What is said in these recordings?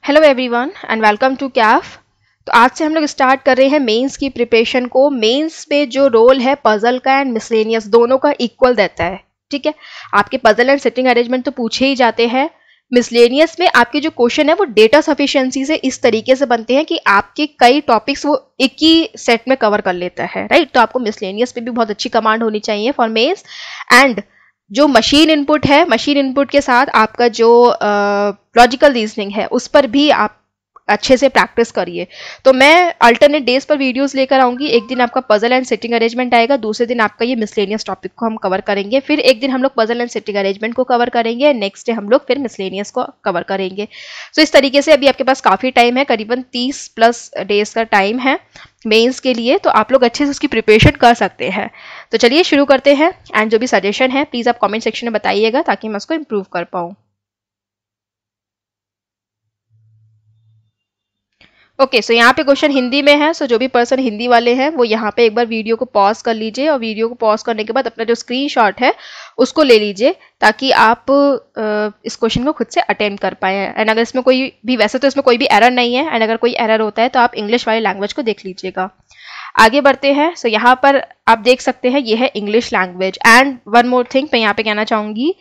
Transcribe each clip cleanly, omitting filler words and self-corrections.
Hello everyone and welcome to Kaif. तो आज से हम लोग स्टार्ट कर रहे हैं मेंस की प्रिपरेशन को। मेंस में जो रोल है पजल का एंड मिसलेनियस दोनों का इक्वल रहता है। ठीक है, आपके पजल एंड सिटिंग अरेंजमेंट तो पूछे ही जाते हैं। मिसलेनियस में आपके जो क्वेश्चन है वो डेटा सफिशिएंसी से इस तरीके से बनते हैं कि आपके कई टॉपिक्स वो एक ही सेट में कवर कर लेता है, राइट। तो आपको मिसलेनियस पे भी बहुत अच्छी कमांड होनी चाहिए फॉर मेंस। एंड जो मशीन इनपुट है, मशीन इनपुट के साथ आपका जो लॉजिकल रीजनिंग है उस पर भी आप अच्छे से प्रैक्टिस करिए। तो मैं अल्टरनेट डेज पर वीडियोस लेकर आऊंगी। एक दिन आपका पजल एंड सिटिंग अरेंजमेंट आएगा, दूसरे दिन आपका ये मिसलेनियस टॉपिक को हम कवर करेंगे, फिर एक दिन हम लोग पजल एंड सिटिंग अरेंजमेंट को कवर करेंगे, नेक्स्ट डे हम लोग फिर मिसलेनियस को कवर करेंगे। तो इस तरीके से अभी आपके पास काफ़ी टाइम है, करीबन 30+ डेज का टाइम है मेंस के लिए। तो आप लोग अच्छे से उसकी प्रिपरेशन कर सकते हैं। तो चलिए शुरू करते हैं। एंड जो भी सजेशन है प्लीज़ आप कमेंट सेक्शन में बताइएगा ताकि मैं उसको इम्प्रूव कर पाऊँ। ओके, सो यहाँ पे क्वेश्चन हिंदी में है। सो जो भी पर्सन हिंदी वाले हैं वो यहाँ पे एक बार वीडियो को पॉज कर लीजिए और वीडियो को पॉज करने के बाद अपना जो स्क्रीनशॉट है उसको ले लीजिए ताकि आप इस क्वेश्चन को खुद से अटेम्प्ट कर पाए। एंड अगर इसमें कोई भी, वैसे तो इसमें कोई भी एरर नहीं है, एंड अगर कोई एरर होता है तो आप इंग्लिश वाली लैंग्वेज को देख लीजिएगा। आगे बढ़ते हैं। सो यहाँ पर आप देख सकते हैं ये है English language. And one more thing मैं यहाँ पे कहना चाहूँगी,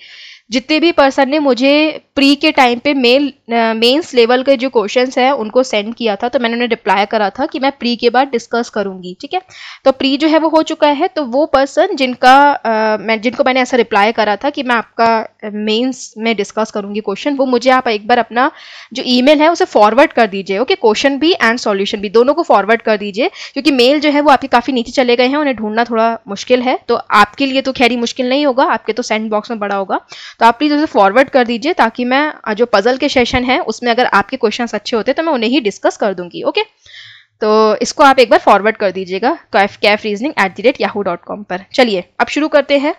जितने भी पर्सन ने मुझे प्री के टाइम पे मेंस लेवल के जो क्वेश्चंस है उनको सेंड किया था तो मैंने उन्हें रिप्लाई करा था कि मैं प्री के बाद डिस्कस करूंगी। ठीक है, तो प्री जो है वो हो चुका है। तो वो पर्सन जिनको मैंने ऐसा रिप्लाई करा था कि मैं आपका मेंस में डिस्कस करूंगी क्वेश्चन, वो मुझे आप एक बार अपना जो ईमेल है उसे फॉरवर्ड कर दीजिए। ओके, क्वेश्चन भी एंड सॉल्यूशन भी दोनों को फॉरवर्ड कर दीजिए, क्योंकि मेल जो है वो आपके काफ़ी नीचे चले गए हैं, उन्हें ढूंढना थोड़ा मुश्किल है। तो आपके लिए तो खैर ही मुश्किल नहीं होगा, आपके तो सेंड बॉक्स में पड़ा होगा। तो आप प्लीज़ उसे फॉरवर्ड कर दीजिए ताकि मैं जो पजल के सेशन है उसमें अगर आपके क्वेश्चंस अच्छे होते तो मैं उन्हें ही डिस्कस कर दूंगी। ओके, तो इसको आप एक बार फॉरवर्ड कर दीजिएगा cafreasoning@yahoo.com पर। चलिए अब शुरू करते हैं।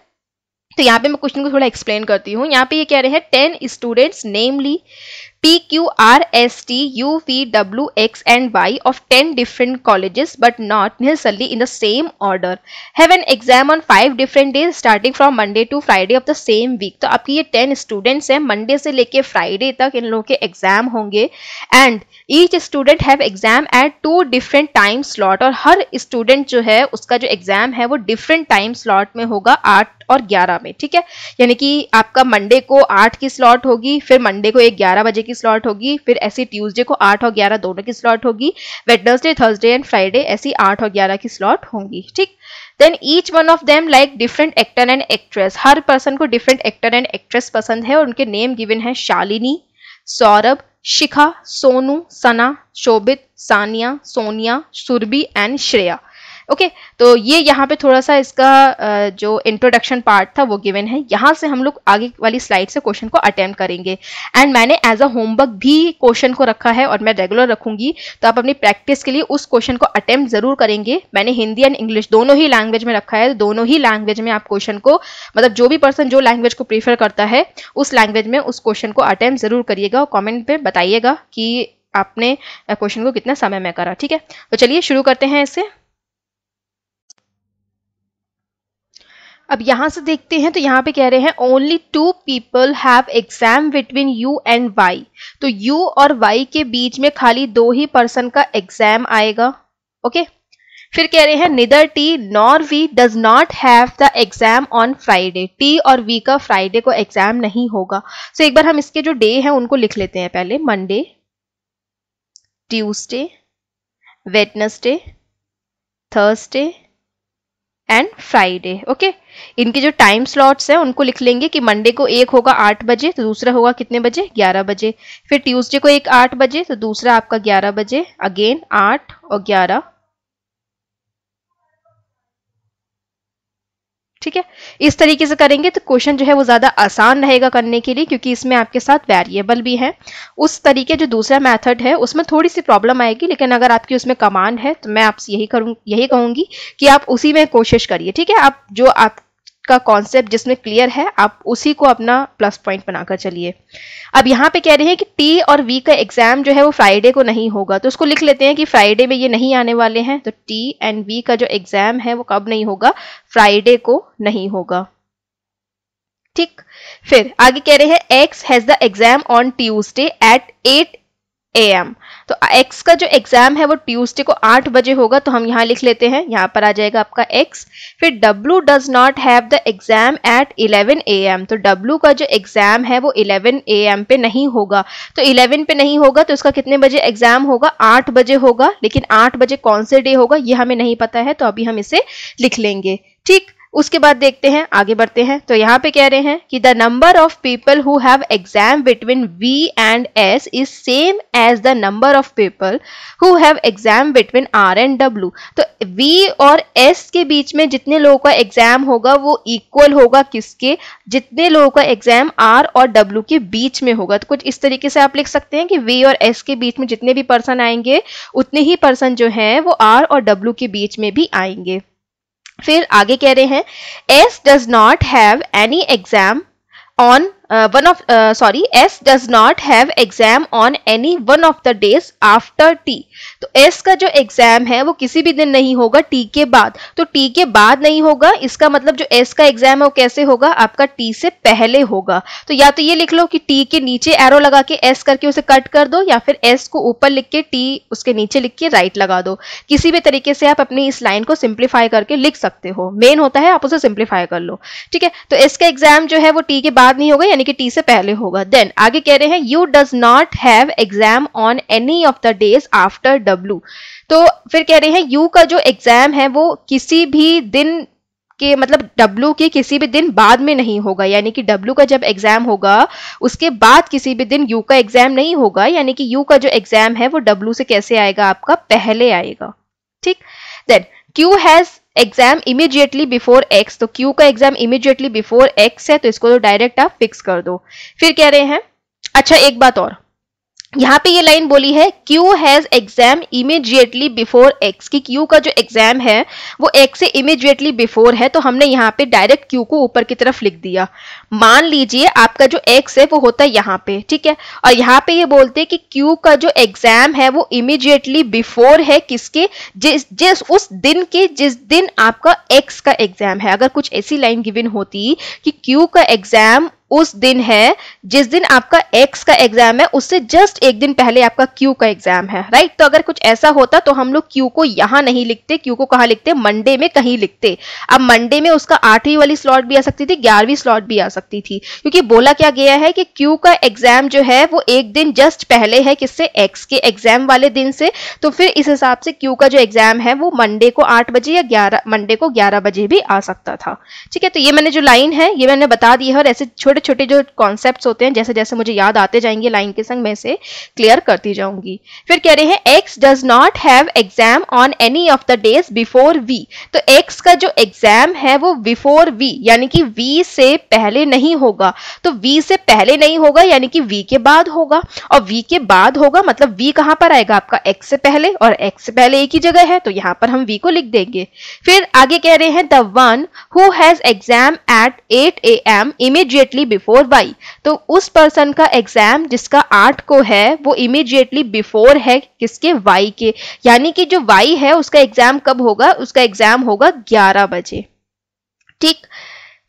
तो यहाँ पे मैं क्वेश्चन को थोड़ा एक्सप्लेन करती हूँ। यहाँ पे ये कह रहे हैं 10 students namely PQRSTUVWX and Y of 10 different colleges but not necessarily in the same order have an exam on 5 different days starting from Monday to Friday of the same week। तो आपकी ये 10 स्टूडेंट्स हैं, Monday से लेके Friday तक इन लोगों के exam होंगे। And each student have exam at 2 different time slot, और हर स्टूडेंट जो है उसका जो एग्जाम है वो डिफरेंट टाइम स्लॉट में होगा, 8 और 11 में। ठीक है, यानी कि आपका मंडे को 8 की स्लॉट होगी, फिर मंडे को एक 11 बजे की स्लॉट होगी, फिर ऐसी ट्यूसडे को 8 और 11 दोनों की स्लॉट होगी, वेडनेसडे, थर्सडे एंड फ्राइडे ऐसी 8 और 11 की स्लॉट होंगी। ठीक, then each one of them like different actor and actress, हर पर्सन को डिफरेंट एक्टर एंड एक्ट्रेस पसंद है और उनके नेम गिवन है शालिनी, सौरभ, शिखा, सोनू, सना, शोभित, सानिया, सोनिया, सुरभि एंड श्रेया। ओके, तो ये यहाँ पे थोड़ा सा इसका जो इंट्रोडक्शन पार्ट था वो गिवन है। यहाँ से हम लोग आगे वाली स्लाइड से क्वेश्चन को अटेम्प्ट करेंगे। एंड मैंने एज अ होमवर्क भी क्वेश्चन को रखा है और मैं रेगुलर रखूंगी, तो आप अपनी प्रैक्टिस के लिए उस क्वेश्चन को अटेम्प्ट जरूर करेंगे। मैंने हिंदी एंड इंग्लिश दोनों ही लैंग्वेज में रखा है, दोनों ही लैंग्वेज में आप क्वेश्चन को, मतलब जो भी पर्सन जो लैंग्वेज को प्रीफर करता है उस लैंग्वेज में उस क्वेश्चन को अटेम्प्ट जरूर करिएगा और कॉमेंट पे बताइएगा कि आपने क्वेश्चन को कितने समय में करा। ठीक है, तो चलिए शुरू करते हैं इससे। अब यहाँ से देखते हैं तो यहाँ पे कह रहे हैं only 2 people have exam between U and Y. तो यू और वाई के बीच में खाली 2 ही पर्सन का एग्जाम आएगा। ओके, फिर कह रहे हैं neither T nor V does not have the exam on Friday. T और वी का फ्राइडे को एग्जाम नहीं होगा। सो एक बार हम इसके जो डे हैं उनको लिख लेते हैं पहले। Monday, Tuesday, Wednesday, Thursday and Friday. Okay, इनके जो टाइम स्लॉट्स हैं उनको लिख लेंगे कि मंडे को एक होगा 8 बजे, तो दूसरा होगा कितने बजे, 11 बजे। फिर ट्यूसडे को एक 8 बजे, तो दूसरा आपका 11 बजे, अगेन 8 और 11। ठीक है, इस तरीके से करेंगे तो क्वेश्चन जो है वो ज़्यादा आसान रहेगा करने के लिए, क्योंकि इसमें आपके साथ वेरिएबल भी है। उस तरीके जो दूसरा मेथड है उसमें थोड़ी सी प्रॉब्लम आएगी, लेकिन अगर आपकी उसमें कमांड है तो मैं आपसे यही कहूँगी कि आप उसी में कोशिश करिए। ठीक है, आप जो आपका कॉन्सेप्ट जिसमें क्लियर है आप उसी को अपना प्लस पॉइंट बनाकर चलिए। अब यहाँ पे कह रहे हैं कि टी और वी का एग्जाम जो है वो फ्राइडे को नहीं होगा, तो उसको लिख लेते हैं कि फ्राइडे में ये नहीं आने वाले हैं। तो टी एंड वी का जो एग्जाम है वो कब नहीं होगा, फ्राइडे को नहीं होगा। ठीक, फिर आगे कह रहे हैं X has the exam on Tuesday at 8 AM। तो x का जो एग्जाम है वो ट्यूसडे को 8 बजे होगा, तो हम यहाँ लिख लेते हैं, यहाँ पर आ जाएगा आपका x। फिर W does not have the exam at 11 AM। तो W का जो एग्जाम है वो 11 AM पे नहीं होगा, तो 11 पे नहीं होगा तो इसका कितने बजे एग्जाम होगा, 8 बजे होगा। लेकिन 8 बजे कौन से डे होगा ये हमें नहीं पता है, तो अभी हम इसे लिख लेंगे। ठीक, उसके बाद देखते हैं, आगे बढ़ते हैं। तो यहाँ पे कह रहे हैं कि the number of people who have exam between V and S is same as the number of people who have exam between R and W। तो V और S के बीच में जितने लोगों का एग्जाम होगा वो इक्वल होगा किसके, जितने लोगों का एग्जाम R और W के बीच में होगा। तो कुछ इस तरीके से आप लिख सकते हैं कि V और S के बीच में जितने भी पर्सन आएंगे उतने ही पर्सन जो हैं वो R और W के बीच में भी आएंगे। फिर आगे कह रहे हैं S does not have any exam on S does not have exam on any one of the days after T। तो S का जो एग्जाम है वो किसी भी दिन नहीं होगा T के बाद। तो T के बाद नहीं होगा, इसका मतलब जो S का एग्जाम है वो कैसे होगा, आपका T से पहले होगा। तो या तो ये लिख लो कि T के नीचे एरो लगा के S करके उसे कट कर दो, या फिर S को ऊपर लिख के T उसके नीचे लिख के राइट लगा दो। किसी भी तरीके से आप अपनी इस लाइन को सिंप्लीफाई करके लिख सकते हो, मेन होता है आप उसे सिंप्लीफाई कर लो। ठीक है, तो S का एग्जाम जो है वो T के बाद नहीं होगा, यानी कि T से पहले होगा। देन आगे कह रहे हैं U does not have exam on any of the days after W। तो फिर कह रहे हैं यू का जो एग्जाम है वो किसी भी दिन के, मतलब W के किसी भी दिन बाद में नहीं होगा, यानी कि W का जब एग्जाम होगा उसके बाद किसी भी दिन U का एग्जाम नहीं होगा, यानी कि U का जो एग्जाम है वो W से कैसे आएगा, आपका पहले आएगा। ठीक, then Q has exam immediately before X। तो Q का एग्जाम इमीडिएटली बिफोर X है, तो इसको तो डायरेक्ट आप फिक्स कर दो। फिर कह रहे हैं, अच्छा एक बात और, यहाँ पे ये लाइन बोली है Q has exam immediately before X, कि Q का जो एग्जाम है वो X से इमीडिएटली बिफोर है, तो हमने यहाँ पे डायरेक्ट Q को ऊपर की तरफ लिख दिया। मान लीजिए आपका जो X है वो होता है यहाँ पे, ठीक है, और यहाँ पे ये बोलते हैं कि Q का जो एग्जाम है वो इमीडिएटली बिफोर है किसके, जिस उस दिन के जिस दिन आपका X का एग्जाम है। अगर कुछ ऐसी लाइन गिवन होती कि Q का एग्जाम उस दिन है जिस दिन आपका X का एग्जाम है, उससे जस्ट एक दिन पहले आपका Q का एग्जाम है, राइट। तो अगर कुछ ऐसा होता तो हम लोग Q को यहां नहीं लिखते, Q को कहां लिखते, मंडे में कहीं लिखते। अब मंडे में उसका 8वीं वाली स्लॉट भी आ सकती थी, 11वीं स्लॉट भी आ सकती थी, क्योंकि बोला क्या गया है कि Q का एग्जाम जो है वो एक दिन जस्ट पहले है किससे, X के एग्जाम वाले दिन से। तो फिर इस हिसाब से Q का जो एग्जाम है वो मंडे को 8 बजे या मंडे को 11 बजे भी आ सकता था। ठीक है, तो ये मैंने जो लाइन है ये मैंने बता दी है, और ऐसे छोटे छोटे जो कॉन्सेप्ट्स होते हैं जैसे जैसे मुझे याद आते जाएंगे लाइन के संग मैं से क्लियर करती जाऊंगी। फिर कह रहे हैं X does not have exam on any of the days before V। तो X का जो एग्जाम है वो बिफोर V, यानी कि V से पहले नहीं होगा। तो V से पहले नहीं होगा यानी कि V के बाद होगा, और V के बाद होगा मतलब V कहां पर आएगा, आपका X से पहले, और X से पहले एक ही जगह है तो यहां पर हम V को लिख देंगे। फिर आगे कह रहे हैं the one who has exam at 8 AM immediately before Y। तो उस पर्सन का एग्जाम जिसका 8 को है वो इमीडिएटली बिफोर है किसके, Y के, यानी कि जो Y है उसका एग्जाम कब होगा, उसका एग्जाम होगा 11 बजे। ठीक,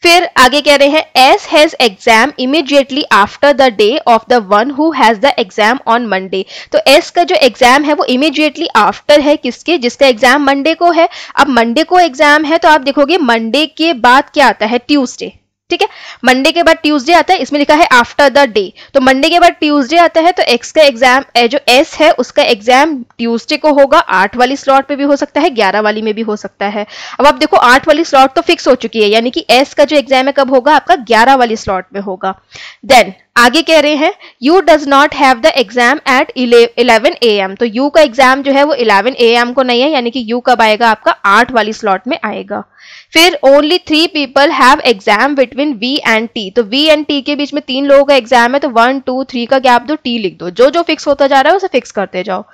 फिर आगे कह रहे हैं S has exam immediately after the day of the one who has the exam on Monday. तो S का जो एग्जाम है वो इमीडिएटली आफ्टर है किसके, जिसका एग्जाम मंडे को है। अब मंडे को एग्जाम है तो आप देखोगे मंडे के बाद क्या आता है, ट्यूसडे। ठीक है, मंडे के बाद ट्यूसडे आता है, इसमें लिखा है आफ्टर द डे, तो मंडे के बाद ट्यूसडे आता है, तो X का एग्जाम जो S है उसका एग्जाम ट्यूसडे को होगा। 8 वाली स्लॉट पे भी हो सकता है, 11 वाली में भी हो सकता है। अब आप देखो 8 वाली स्लॉट तो फिक्स हो चुकी है, यानी कि S का जो एग्जाम है कब होगा, आपका 11 वाली स्लॉट में होगा। देन आगे कह रहे हैं U does not have the exam at 11 AM। तो यू का एग्जाम जो है वो 11 AM को नहीं है, यानी कि यू कब आएगा, आपका 8 वाली स्लॉट में आएगा। फिर only 3 people have exam between V and T। तो V एंड T के बीच में 3 लोगों का एग्जाम है, तो 1 2 3 का गैप दो, T लिख दो, जो जो फिक्स होता जा रहा है उसे फिक्स करते जाओ।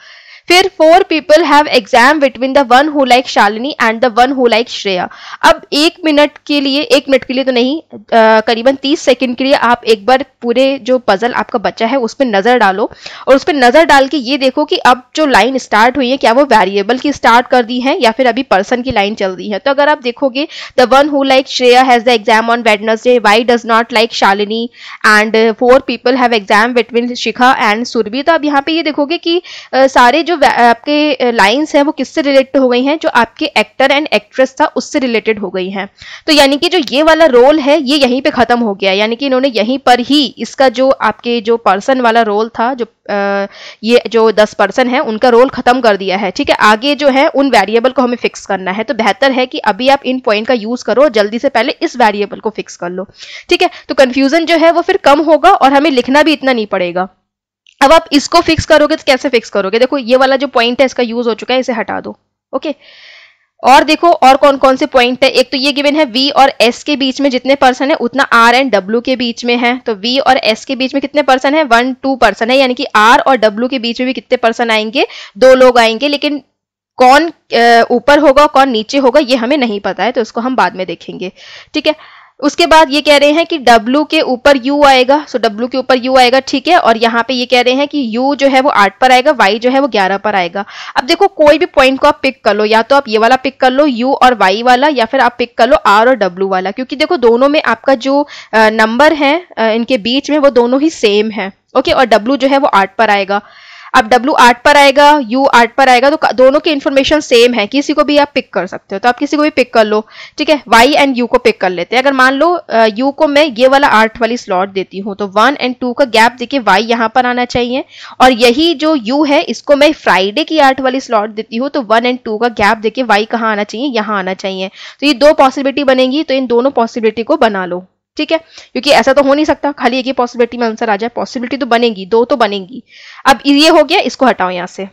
फिर 4 people have exam between the one who like Shalini and the one who like Shreya. अब 1 मिनट के लिए तो नहीं, करीबन 30 सेकंड के लिए आप एक बार पूरे जो पजल आपका बचा है उस पर नजर डालो, और उस पर नजर डाल के ये देखो कि अब जो लाइन स्टार्ट हुई है क्या वो वेरिएबल की स्टार्ट कर दी है या फिर अभी पर्सन की लाइन चल रही है। तो अगर आप देखोगे the one who like Shreya has the exam on Wednesday, Y does not like Shalini, and 4 people have exam between Shikha and Surabhi. तो आप यहाँ पे ये देखोगे कि सारे जो आपके लाइंस हैं वो किससे रिलेटेड हो गई हैं, जो आपके एक्टर एंड एक्ट्रेस था उससे रिलेटेड हो गई हैं। तो यानी कि जो ये वाला रोल है ये यहीं पे खत्म हो गया, यानी कि इन्होंने यहीं पर ही इसका जो आपके जो पर्सन वाला रोल था, जो ये जो 10 पर्सन है उनका रोल खत्म कर दिया है। ठीक है, आगे जो है उन वेरिएबल को हमें फिक्स करना है, तो बेहतर है कि अभी आप इन पॉइंट का यूज करो, जल्दी से पहले इस वेरिएबल को फिक्स कर लो। ठीक है, तो कंफ्यूजन जो है वो फिर कम होगा और हमें लिखना भी इतना नहीं पड़ेगा। अब आप इसको फिक्स करोगे तो कैसे फिक्स करोगे, देखो ये वाला जो पॉइंट है इसका यूज हो चुका है, इसे हटा दो। ओके, और देखो और कौन कौन से पॉइंट है। एक तो ये गिवन है V और S के बीच में जितने पर्सन है उतना R एंड W के बीच में है। तो V और S के बीच में कितने पर्सन है, 1-2 पर्सन है, यानी कि R और W के बीच में भी कितने पर्सन आएंगे, 2 लोग आएंगे। लेकिन कौन ऊपर होगा कौन नीचे होगा ये हमें नहीं पता है, तो इसको हम बाद में देखेंगे। ठीक है, उसके बाद ये कह रहे हैं कि W के ऊपर U आएगा, सो W के ऊपर U आएगा। ठीक है, और यहाँ पे ये कह रहे हैं कि U जो है वो 8 पर आएगा, Y जो है वो 11 पर आएगा। अब देखो कोई भी पॉइंट को आप पिक कर लो, या तो आप ये वाला पिक कर लो U और Y वाला, या फिर आप पिक कर लो R और W वाला, क्योंकि देखो दोनों में आपका जो नंबर है इनके बीच में वो दोनों ही सेम है। ओके, और W जो है वो 8 पर आएगा। अब W 8 पर आएगा, U 8 पर आएगा, तो दोनों की इंफॉर्मेशन सेम है, किसी को भी आप पिक कर सकते हो, तो आप किसी को भी पिक कर लो। ठीक है, Y एंड U को पिक कर लेते हैं। अगर मान लो U को मैं ये वाला 8 वाली स्लॉट देती हूँ, तो 1 और 2 का गैप देखिए Y यहाँ पर आना चाहिए, और यही जो U है इसको मैं फ्राइडे की 8 वाली स्लॉट देती हूँ, तो 1 और 2 का गैप देखिए Y कहाँ आना चाहिए, यहाँ आना चाहिए। तो ये 2 पॉसिबिलिटी बनेगी, तो इन दोनों पॉसिबिलिटी को बना लो। ठीक है, क्योंकि ऐसा तो हो नहीं सकता खाली एक ही पॉसिबिलिटी में आंसर आ जाए, पॉसिबिलिटी तो बनेगी, 2 तो बनेगी। अब ये हो गया, इसको हटाओ यहां से।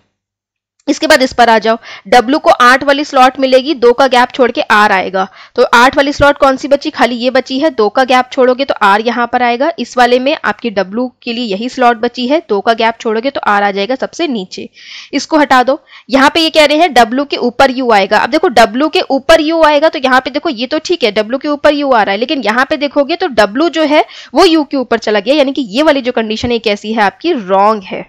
इसके बाद इस पर आ जाओ, W को 8 वाली स्लॉट मिलेगी, 2 का गैप छोड़ के R आएगा। तो 8 वाली स्लॉट कौन सी बची, खाली ये बची है, 2 का गैप छोड़ोगे तो R यहाँ पर आएगा। इस वाले में आपकी W के लिए यही स्लॉट बची है, 2 का गैप छोड़ोगे तो R आ जाएगा सबसे नीचे। इसको हटा दो। यहाँ पे ये कह रहे हैं W के ऊपर U आएगा। अब देखो W के ऊपर U आएगा, तो यहाँ पे देखो ये तो ठीक है, W के ऊपर U आ रहा है, लेकिन यहाँ पे देखोगे तो W जो है वो U के ऊपर चला गया, यानी कि ये वाली जो कंडीशन है कैसी है आपकी, रॉन्ग है।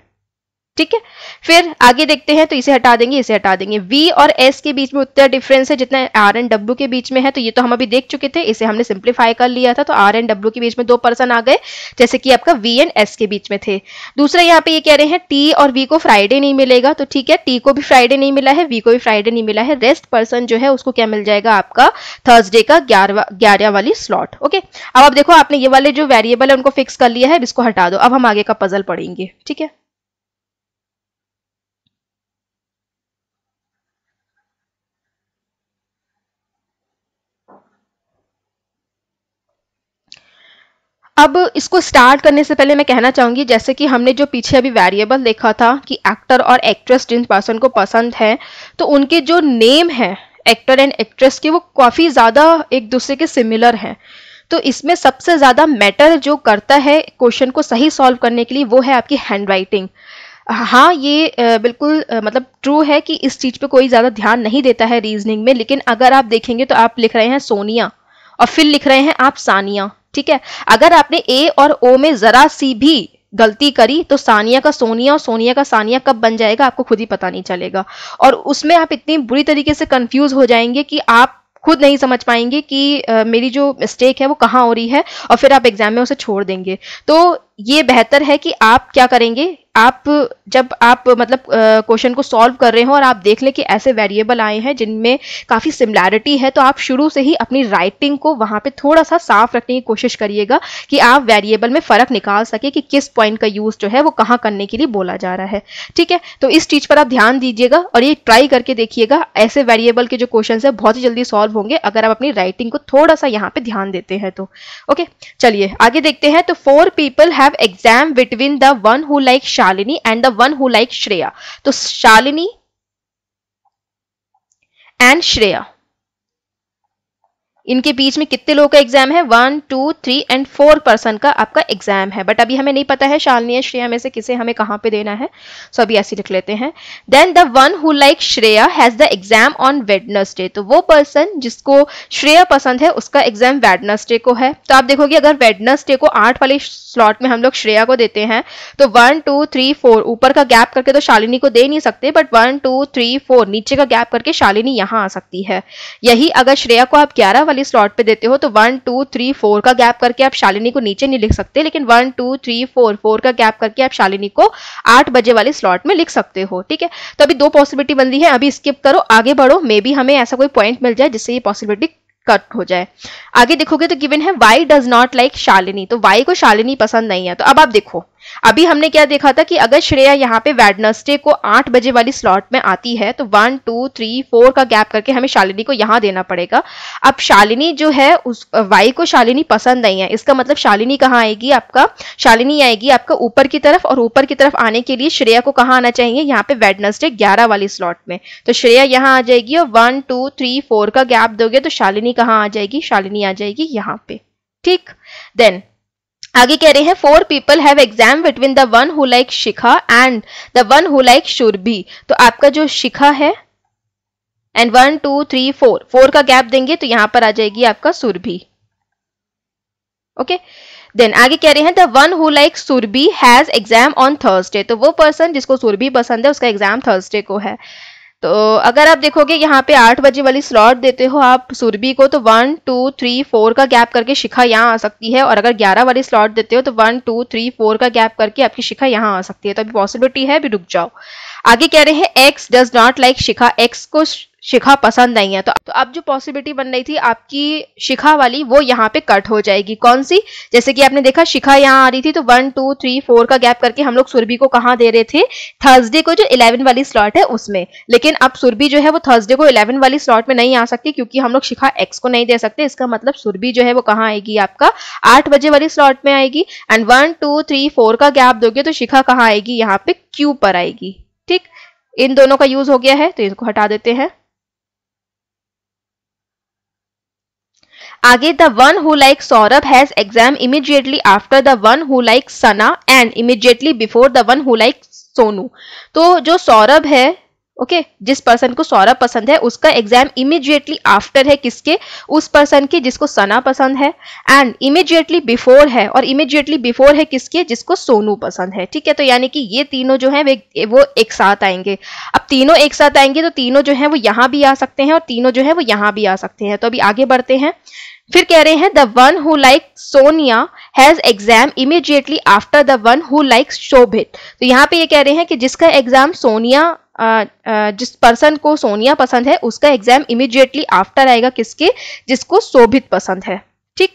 ठीक है, फिर आगे देखते हैं, तो इसे हटा देंगे, इसे हटा देंगे। V और S के बीच में उतना डिफरेंस है जितना R एंड W के बीच में है, तो ये तो हम अभी देख चुके थे, इसे हमने सिंप्लीफाई कर लिया था। तो R एंड W के बीच में 2 पर्सन आ गए, जैसे कि आपका V एंड S के बीच में थे। दूसरा यहाँ पे ये कह रहे हैं T और V को फ्राइडे नहीं मिलेगा, तो ठीक है, T को भी फ्राइडे नहीं मिला है, V को भी फ्राइडे नहीं मिला है। रेस्ट पर्सन जो है उसको क्या मिल जाएगा, आपका थर्सडे का 11 वाली स्लॉट। ओके, अब आप देखो आपने ये वाले जो वेरिएबल है उनको फिक्स कर लिया है, इसको हटा दो। अब हम आगे का पजल पढ़ेंगे। ठीक है, अब इसको स्टार्ट करने से पहले मैं कहना चाहूंगी, जैसे कि हमने जो पीछे अभी वेरिएबल देखा था कि एक्टर और एक्ट्रेस जिन पर्सन को पसंद है, तो उनके जो नेम है एक्टर एंड एक्ट्रेस के वो काफी ज्यादा एक दूसरे के सिमिलर हैं। तो इसमें सबसे ज्यादा मैटर जो करता है क्वेश्चन को सही सॉल्व करने के लिए वो है आपकी हैंडराइटिंग। हाँ, ये बिल्कुल मतलब ट्रू है कि इस चीज पे कोई ज्यादा ध्यान नहीं देता है रीजनिंग में, लेकिन अगर आप देखेंगे तो आप लिख रहे हैं सोनिया और फिर लिख रहे हैं आप सानिया। ठीक है, अगर आपने ए और ओ में जरा सी भी गलती करी तो सानिया का सोनिया और सोनिया का सानिया कब बन जाएगा आपको खुद ही पता नहीं चलेगा, और उसमें आप इतनी बुरी तरीके से कंफ्यूज हो जाएंगे कि आप खुद नहीं समझ पाएंगे कि मेरी जो मिस्टेक है वो कहाँ हो रही है, और फिर आप एग्जाम में उसे छोड़ देंगे। तो ये बेहतर है कि आप क्या करेंगे, आप जब आप मतलब क्वेश्चन को सॉल्व कर रहे हो और आप देख लें कि ऐसे वेरिएबल आए हैं जिनमें काफ़ी सिमिलैरिटी है, तो आप शुरू से ही अपनी राइटिंग को वहाँ पे थोड़ा सा साफ रखने की कोशिश करिएगा कि आप वेरिएबल में फ़र्क निकाल सके कि किस पॉइंट का यूज़ जो है वो कहाँ करने के लिए बोला जा रहा है। ठीक है, तो इस चीज़ पर आप ध्यान दीजिएगा और ये ट्राई करके देखिएगा। ऐसे वेरिएबल के जो क्वेश्चन है बहुत ही जल्दी सॉल्व होंगे अगर आप अपनी राइटिंग को थोड़ा सा यहाँ पे ध्यान देते हैं तो। ओके, चलिए आगे देखते हैं। तो 4 people have exam between the one who like Shalini and the one who like Shreya. तो शालिनी एंड श्रेया इनके बीच में कितने लोगों का एग्जाम है? 1, 2, 3 एंड 4 पर्सन का आपका एग्जाम है, बट अभी हमें नहीं पता है शालिनी या श्रेया में से किसे हमें कहाँ पे देना है, सो अभी ऐसे लिख लेते हैं। Then the one who like Shreya has the exam on Wednesday, तो वो पर्सन जिसको श्रेया पसंद है उसका एग्जाम वेडनेसडे को है। तो आप देखोगे अगर वेडनेसडे को 8 वाले स्लॉट में हम लोग श्रेया को देते हैं तो 1, 2, 3, 4 ऊपर का गैप करके तो शालिनी को दे नहीं सकते, बट 1, 2, 3, 4 नीचे का गैप करके शालिनी यहाँ आ सकती है। यही अगर श्रेया को आप 11 वाली स्लॉट पे देते हो तो 1, 2, 3, 4 का गैप करके आप शालिनी को नीचे नहीं लिख सकते, लेकिन 1, 2, 3, 4 का गैप करके आप शालिनी को 8 बजे वाली स्लॉट में लिख सकते हो। ठीक है, तो अभी 2 पॉसिबिलिटी बन रही है, अभी स्किप करो, आगे बढ़ो, मे बी हमें ऐसा कोई पॉइंट मिल जाए जिससे ये पॉसिबिलिटी कट हो जाए। आगे देखोगे तो गिवन है Y does not like Shalini, तो वाई को शालिनी पसंद नहीं है। तो अब आप देखो, अभी हमने क्या देखा था कि अगर श्रेया यहाँ पे वेडनेसडे को 8 बजे वाली स्लॉट में आती है तो 1, 2, 3, 4 का गैप करके हमें शालिनी को यहाँ देना पड़ेगा। अब शालिनी जो है उस वाई को शालिनी पसंद नहीं है, इसका मतलब शालिनी कहाँ आएगी आपका? शालिनी आएगी आपका ऊपर की तरफ, और ऊपर की तरफ आने के लिए श्रेया को कहाँ आना चाहिए? यहाँ पे वेडनेसडे 11 वाली स्लॉट में। तो श्रेया यहाँ आ जाएगी और 1, 2, 3, 4 का गैप दोगे तो शालिनी कहाँ आ जाएगी? शालिनी आ जाएगी यहाँ पे। ठीक, देन आगे कह रहे हैं 4 people have exam between the one who like Shikha and the one who like Surabhi, तो आपका जो शिखा है एंड 1, 2, 3, 4 का गैप देंगे तो यहां पर आ जाएगी आपका सुरभि। ओके, देन आगे कह रहे हैं the one who like Surabhi has exam on Thursday, तो वो पर्सन जिसको सुरभि पसंद है उसका एग्जाम थर्सडे को है। तो अगर आप देखोगे यहाँ पे 8 बजे वाली स्लॉट देते हो आप सुरभि को तो 1, 2, 3, 4 का गैप करके शिखा यहाँ आ सकती है, और अगर 11 वाली स्लॉट देते हो तो 1, 2, 3, 4 का गैप करके आपकी शिखा यहाँ आ सकती है। तो अभी पॉसिबिलिटी है, अभी रुक जाओ। आगे कह रहे हैं x does not like Shikha, x को शिखा पसंद नहीं है। तो अब जो पॉसिबिलिटी बन रही थी आपकी शिखा वाली वो यहाँ पे कट हो जाएगी। कौन सी? जैसे कि आपने देखा शिखा यहाँ आ रही थी तो 1, 2, 3, 4 का गैप करके हम लोग सुरभि को कहाँ दे रहे थे? थर्सडे को जो 11 वाली स्लॉट है उसमें। लेकिन अब सुरभि जो है वो थर्सडे को 11 वाली स्लॉट में नहीं आ सकती क्योंकि हम लोग शिखा एक्स को नहीं दे सकते। इसका मतलब सुरभि जो है वो कहाँ आएगी? आपका 8 बजे वाली स्लॉट में आएगी। एंड 1, 2, 3, 4 का गैप दोगे तो शिखा कहाँ आएगी? यहाँ पे क्यू पर आएगी। ठीक, इन दोनों का यूज हो गया है तो इनको हटा देते हैं। आगे the one who like Saurabh has exam immediately after the one who like Sana and immediately before the one who like Sonu, तो जो सौरभ है ओके जिस पर्सन को सौरभ पसंद है उसका एग्जाम इमीडिएटली आफ्टर है किसके? उस पर्सन के जिसको सना पसंद है, एंड इमीडिएटली बिफोर है, और इमीडिएटली बिफोर है किसके? जिसको सोनू पसंद है। ठीक है, तो यानी कि ये तीनों जो है वो एक साथ आएंगे। अब तीनों एक साथ आएंगे तो तीनों जो है वो यहाँ भी आ सकते हैं और तीनों जो है वो यहाँ भी आ सकते हैं। तो अभी आगे बढ़ते हैं। फिर कह रहे हैं the one who like Sonia has exam immediately after the one who like Shobhit, तो यहाँ पे ये कह रहे हैं कि जिसका एग्जाम सोनिया जिस पर्सन को सोनिया पसंद है उसका एग्जाम इमीडिएटली आफ्टर आएगा किसके? जिसको शोभित पसंद है। ठीक,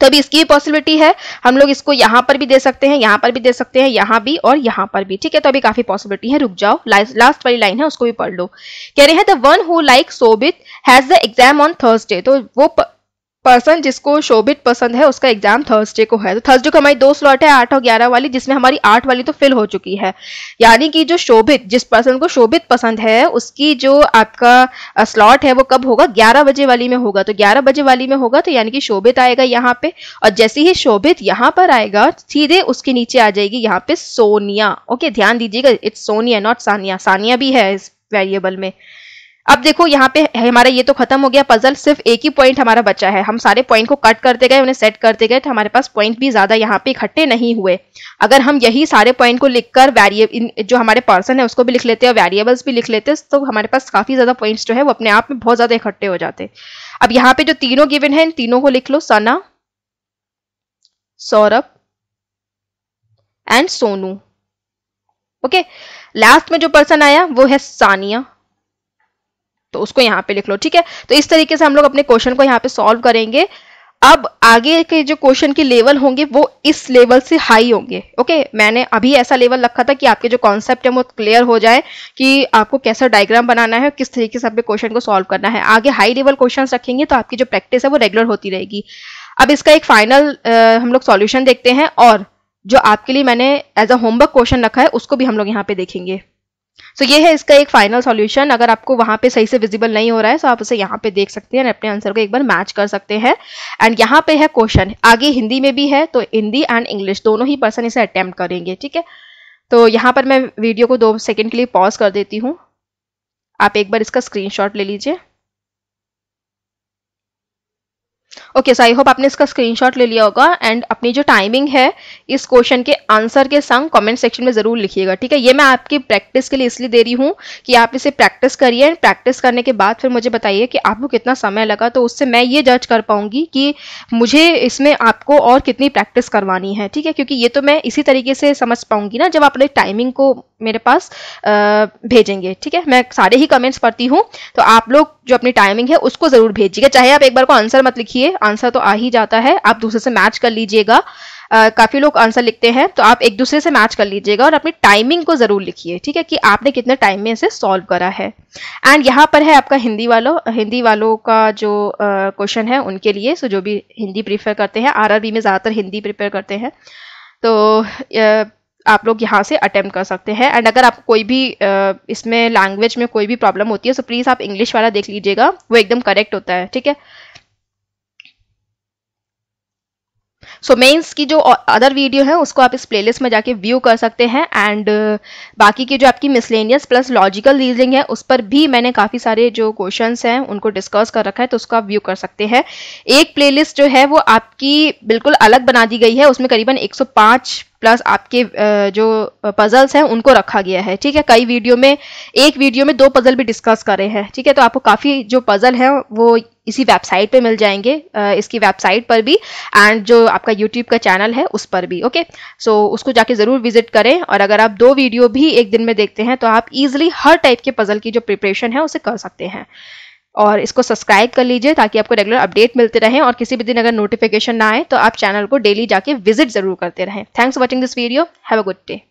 तो अभी इसकी पॉसिबिलिटी है, हम लोग इसको यहाँ पर भी दे सकते हैं, यहाँ पर भी दे सकते हैं, यहाँ भी और यहाँ पर भी। ठीक है, तो अभी काफी पॉसिबिलिटी है। रुक जाओ, लास्ट वाली लाइन है उसको भी पढ़ लो। कह रहे हैं the one who like Shobhit has the exam on Thursday, तो वो पर्सन जिसको शोभित पसंद है उसका एग्जाम थर्सडे को है। तो थर्सडे को हमारी 2 स्लॉट है 8 और 11 वाली, जिसमें हमारी 8 वाली तो फिल हो चुकी है। यानी कि जो शोभित जिस पर्सन को शोभित पसंद है उसकी जो आपका स्लॉट है वो कब होगा? 11 बजे वाली में होगा। तो 11 बजे वाली में होगा तो यानी कि शोभित आएगा यहाँ पे, और जैसे ही शोभित यहाँ पर आएगा सीधे उसके नीचे आ जाएगी यहाँ पे सोनिया। ओके, ध्यान दीजिएगा, इट्स सोनिया नॉट सानिया, सानिया भी है इस वेरिएबल में। अब देखो यहाँ पे हमारा ये तो खत्म हो गया पजल, सिर्फ एक ही पॉइंट हमारा बचा है। हम सारे पॉइंट को कट करते गए, उन्हें सेट करते गए, तो हमारे पास पॉइंट भी ज्यादा यहाँ पे इकट्ठे नहीं हुए। अगर हम यही सारे पॉइंट को लिखकर वेरिएबल जो हमारे पर्सन है उसको भी लिख लेते हैं और वेरिएबल्स भी लिख लेते हैं तो हमारे पास काफी ज्यादा पॉइंट्स जो है वो अपने आप में बहुत ज्यादा इकट्ठे हो जाते। अब यहाँ पे जो तीनों गिवन है इन तीनों को लिख लो, Sana, Saurabh and Sonu. Okay, last में जो पर्सन आया वो है सानिया, तो उसको यहाँ पे लिख लो। ठीक है, तो इस तरीके से हम लोग अपने क्वेश्चन को यहाँ पे सॉल्व करेंगे। अब आगे के जो क्वेश्चन के लेवल होंगे वो इस लेवल से हाई होंगे। ओके, मैंने अभी ऐसा लेवल रखा था कि आपके जो कॉन्सेप्ट है वो क्लियर हो जाए कि आपको कैसा डायग्राम बनाना है, किस तरीके से अपने क्वेश्चन को सॉल्व करना है। आगे हाई लेवल क्वेश्चन रखेंगे तो आपकी जो प्रैक्टिस है वो रेगुलर होती रहेगी। अब इसका एक फाइनल हम लोग सॉल्यूशन देखते हैं, और जो आपके लिए मैंने एज अ होमवर्क क्वेश्चन रखा है उसको भी हम लोग यहाँ पे देखेंगे। सो ये है इसका एक फाइनल सॉल्यूशन। अगर आपको वहाँ पे सही से विजिबल नहीं हो रहा है तो आप उसे यहाँ पे देख सकते हैं, अपने आंसर को एक बार मैच कर सकते हैं। एंड यहाँ पे है क्वेश्चन, आगे हिंदी में भी है, तो हिंदी एंड इंग्लिश दोनों ही पर्सन इसे अटेम्प्ट करेंगे, ठीक है। तो यहाँ पर मैं वीडियो को 2 सेकेंड के लिए पॉज कर देती हूँ, आप एक बार इसका स्क्रीनशॉट ले लीजिए। ओके, सो आई होप आपने इसका स्क्रीनशॉट ले लिया होगा। एंड अपनी जो टाइमिंग है इस क्वेश्चन के आंसर के संग कमेंट सेक्शन में जरूर लिखिएगा, ठीक है। ये मैं आपकी प्रैक्टिस के लिए इसलिए दे रही हूँ कि आप इसे प्रैक्टिस करिए, एंड प्रैक्टिस करने के बाद फिर मुझे बताइए कि आपको कितना समय लगा, तो उससे मैं ये जज कर पाऊंगी कि मुझे इसमें आपको और कितनी प्रैक्टिस करवानी है, ठीक है। क्योंकि ये तो मैं इसी तरीके से समझ पाऊंगी ना जब आप अपने टाइमिंग को मेरे पास भेजेंगे, ठीक है। मैं सारे ही कमेंट्स पढ़ती हूँ, तो आप लोग जो अपनी टाइमिंग है उसको जरूर भेजिएगा। चाहे आप एक बार को आंसर मत लिखिए, आंसर तो आ ही जाता है, आप दूसरे से मैच कर लीजिएगा। काफी लोग आंसर लिखते हैं, तो आप एक दूसरे से मैच कर लीजिएगा और अपनी टाइमिंग को जरूर लिखिए, ठीक है, कि आपने कितने टाइम में इसे सॉल्व करा है। एंड यहाँ पर है आपका हिंदी वालों का जो क्वेश्चन है उनके लिए। सो जो भी हिंदी प्रीफर करते हैं, आरआरबी में ज्यादातर हिंदी प्रिपेयर करते हैं, तो आप लोग यहाँ से अटेम्प्ट कर सकते हैं। एंड अगर आपको कोई भी इसमें लैंग्वेज में कोई भी प्रॉब्लम होती है, तो प्लीज़ आप इंग्लिश वाला देख लीजिएगा, वो एकदम करेक्ट होता है, ठीक है। सो मेंस की जो अदर वीडियो है उसको आप इस प्लेलिस्ट में जाके व्यू कर सकते हैं। एंड बाकी की जो आपकी मिसलेनियस प्लस लॉजिकल रीजनिंग है उस पर भी मैंने काफ़ी सारे जो क्वेश्चंस हैं उनको डिस्कस कर रखा है, तो उसको आप व्यू कर सकते हैं। एक प्लेलिस्ट जो है वो आपकी बिल्कुल अलग बना दी गई है, उसमें करीबन 105 प्लस आपके जो पजल्स हैं उनको रखा गया है, ठीक है। कई वीडियो में एक वीडियो में 2 पजल भी डिस्कस कर रहे हैं, ठीक है। तो आपको काफ़ी जो पजल है वो इसी वेबसाइट पे मिल जाएंगे, इसकी वेबसाइट पर भी, एंड जो आपका यूट्यूब का चैनल है उस पर भी, ओके। सो उसको जाके ज़रूर विजिट करें। और अगर आप 2 वीडियो भी एक दिन में देखते हैं तो आप इजीली हर टाइप के पजल की जो प्रिपरेशन है उसे कर सकते हैं। और इसको सब्सक्राइब कर लीजिए ताकि आपको रेगुलर अपडेट मिलते रहें, और किसी भी दिन अगर नोटिफिकेशन ना आए तो आप चैनल को डेली जाके विजिट जरूर करते रहें। Thanks for watching this video, have a good day.